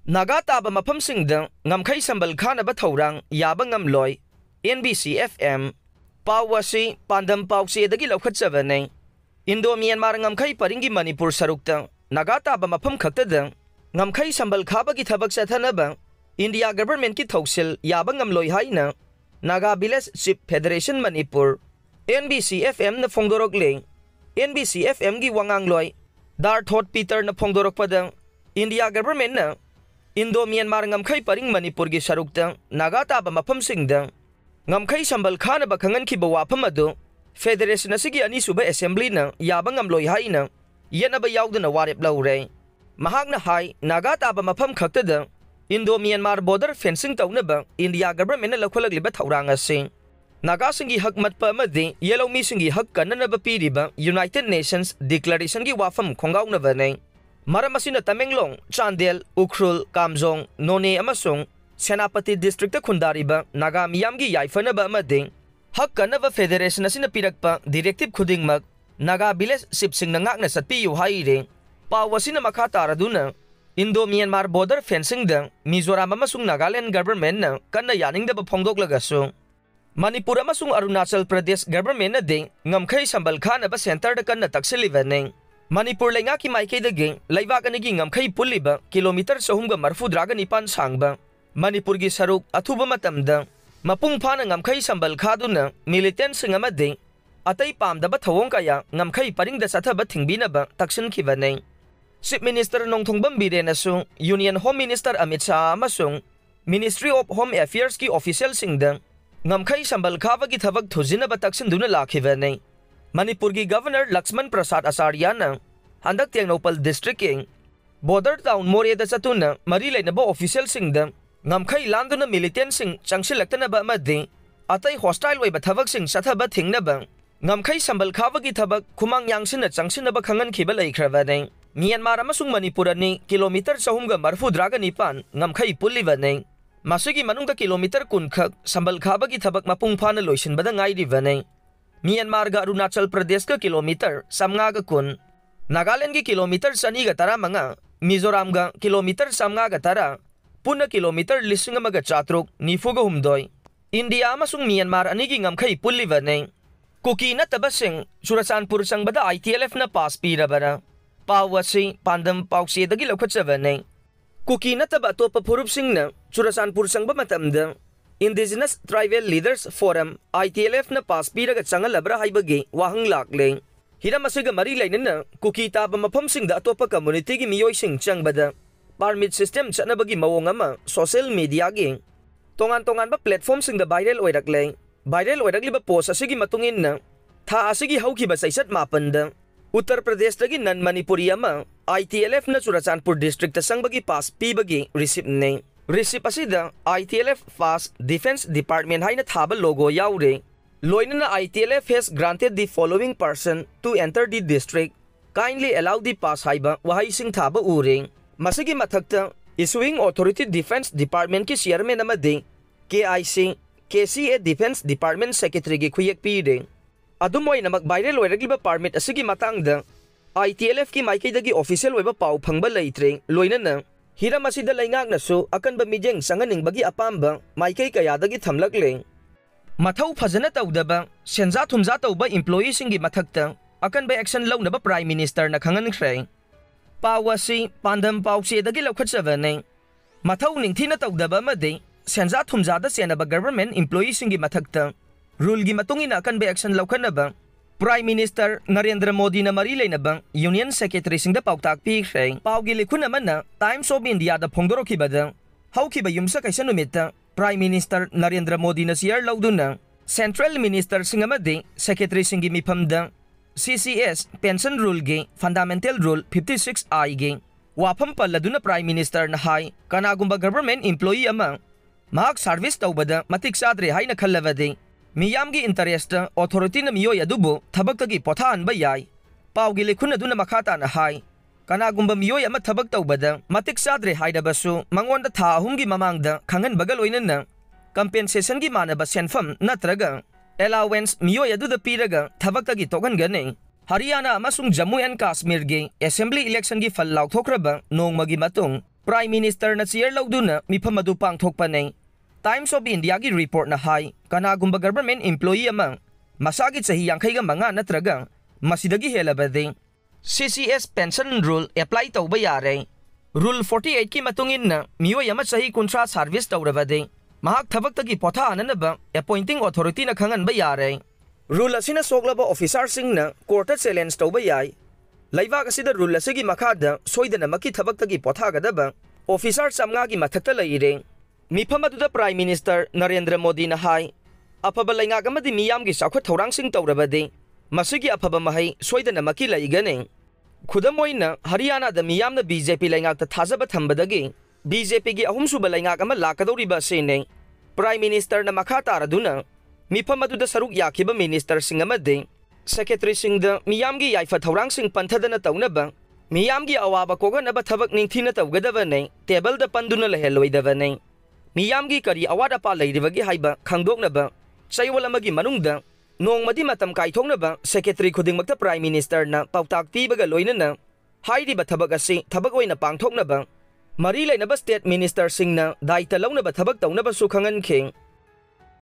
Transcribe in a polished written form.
Naga taba mafamsingda ngamkhai sambal khanaba thorang yaba ngamloi NBC FM pawasi pandam pawse dagi lokhatchabane Indo Myanmar ngamkhai paringi Manipur sarukta naga taba mafam khaktada ngamkhai sambal khabagi thabak chathanaba India government ki thausil yaba ngamloi haina Naga Village Chief Federation Manipur NBC FM na phongdorokle NBC FM gi wangangloi Dar Thot Peter na phongdorokpada India government na Indo Myanmar ngamkhai paring Manipur gi sarukta naga taba mafamsingda ngamkhai sambal khanaba khangan ki bawafam adu Federation asigi ani suba assembly na yaba ngamloi haina yanaba yaudna warep laure mahakna hai naga taba mafam khaktada Indo Myanmar border fencing taunaba India government na lakholagliba thaurang ase naga singi hak matpa amadi yellow mi singi hak kananaba piriba United Nations Declaration gi wafam khongaunaba nei Maramasina Tamenglong, Chandel, Ukhrul, Kamjong, None amasung Senapati District Khundariba Naga Miyamgi Yaifanaba amading Hakkanaba Federation asina pirakpa Directive Khudingmak Naga Village Sipsing na ngakna satpiyu haire Pawasina makataraduna Indo Myanmar border fencing da Mizoram amasung Nagaland government na kanna yaningdaba phongdoklagasu Manipur amasung Arunachal Pradesh government na ding ngamkhai sambal khanaba center da kanna taksilibaneng Manipur lenga ki maikay daging laibak anigi ngamkhai puliba kilometer sahumga marfudraga nipan sangba Manipur gi saruk athuba matamda mapung phana ngamkhai sambal khaduna militant singama ding atay pamdaba thawong kaya ngamkhai paringda sathaba thingbinaba taksin khibaneng Chief Minister Nongthongbam Biren asu Union Home Minister Amit Shah amasung Ministry of Home Affairs ki official singda ngamkhai sambal khaba gi thabak thujinaba taksin duna lakhibaneng Manipur gi Governor Laxman Prasad Asaryana handak Tengnopal District ing border town Morea da chatuna mari lainaba official singda ngamkhai landuna militant sing changsilaktanaba amadi atay hostile waiba thabak sing sathaba thingnaba ngamkhai sambal khaba gi thabak khumang yangsina changsinaba khangan khiba laikhrabane Myanmar amasung Manipur ani kilometer sahumga marfudraga nipan ngamkhai pullibaneng masigi manungda kilometer kunkhak sambal khaba gi thabak mapung phana loisinbada ngairibane Myanmar ga Arunachal Pradesh ka kilometer samnga ga kun Nagaland gi kilometer sani ga tara manga Mizoram ga kilometer samnga ga tara puna kilometer lising ga chatruk nifu ga humdoi India amasung Myanmar ani gi ngamkhai pullibaneng Kuki na tabasing Churachandpur sangbada ITLF na pass pirabara pawasi pandam pawse dagi lokhatsabaneng Kuki na taba topa phurup sing na Churachandpur sangba matamda Indigenous Tribal Leaders Forum ITLF na pass piraga changalabra haibagi wahang lakleng hiram asiga mari lainana kuki taba mafamsingda atopa community gi miyoising changbada permit system chanabagi mawong ama social media gi tongan ba platform singda viral oiragliba post asigi matungin na tha asigi haukiba saisat mapanda Uttar Pradesh dagi nan Manipuri ama ITLF na Churachandpur district ta sangbagi pass pibagi receipt nei Receipt asida ITLF Fast Defense Department haina thaba logo yaure loinana ITLF has granted the following person to enter the district kindly allow the pass haiba wahai sing thaba uring masigi mathakta issuing authority Defense Department ki chairman amadi KIC KCA Defense Department Secretary gi khuyak pide adumoi namak viral oiragliba permit asigi matangda ITLF ki maikay dagi official weba pau phangba leitre loinana Hiram asida laingak nasu akan bamijeng sanganing bagi apamba maikay kayadagi thamlakleng Mathau phajana tawdaba senja thumja tawba employee singi mathakta akan ba action lawnaba Prime Minister na khangan khreng pawasi pandam pawse dagi lokhatsabaneng Mathau ningthina tawdaba madi senja thumja da senaba government employee singi mathakta rule gi matungina akan ba action lawkhanaba Prime Minister Narendra Modi na mari lainabang Union Secretary singda pautak pi khreng pawgi likhun naman na Times of India da phongdorokibada haukiba yumsa kaisa numita Prime Minister Narendra Modi na siyar lauduna Central Minister singamadi Secretary singi miphamda CCS Pension Rule gi Fundamental Rule 56I gi wafam palladuna Prime Minister na hai kanagumba government employee ama mahak service tawbada matik sadre haina khallabadi Miyamgi interest authority na miyoy adubo thabaktagi pothaan ba yai pawgi likhun aduna makhata na hai kanagumba miyoy ama thabak tawbada matik sadre haidabasu mangonda tha ahumgi mamangda khangan bagal oinana compensation gi manaba senfam natraga allowance miyoy aduda piraga thabaktagi tokan gane Haryana amasung Jammu and Kashmir gi assembly election gi fall laukthokraba nongmagi matung Prime Minister na cheer lauduna mifam adu pangthokpanay. Times of India gi report na hai kanagumba government employee amang masagi sahi yangkay ga mga natragang masidagi helabading CCS pension rule apply tawba yare. Rule 48 ki matungin na miyoy ama sahi kontra service tawrabading mahak thabak tagi potha na ba appointing authority na khangan ba yare. Rule asina soglaba officer sing na court challenge tawba yai. Laibak asida rule asigi makada soidana maki thabak tagi potha gadaba officer samnga gi mathakta laire. Mifam aduda Prime Minister Narendra Modi na hai afaba laingak amadi miyam gi sakhwa thorang sing tawrabadi masigi afaba mahai soidana maki laigane. Khudam oina Haryana da miyam na BJP laingak ta thajaba thambadagi BJP gi ahumsuba laingak ama lakadoriba sene. Prime Minister na makha taraduna mifam aduda saruk yakiba minister sing amadi secretary sing da miyam gi yaifa thorang sing panthadana tawnaba miyam gi awaba koganaba thabak ningthina tawgadaba ne table da panduna leheloidaba ne. Miyam gi kari awada pa lairibagi haiba khangdoknaba chaiwal amagi manungda nongmadi matam kaithoknaba secretary khudingmakta Prime Minister na pautak pibaga loinana hairiba thabak asi thabak oina pangthoknaba mari lainaba state minister singna daita launaba thabak tawnaba su khangan kheng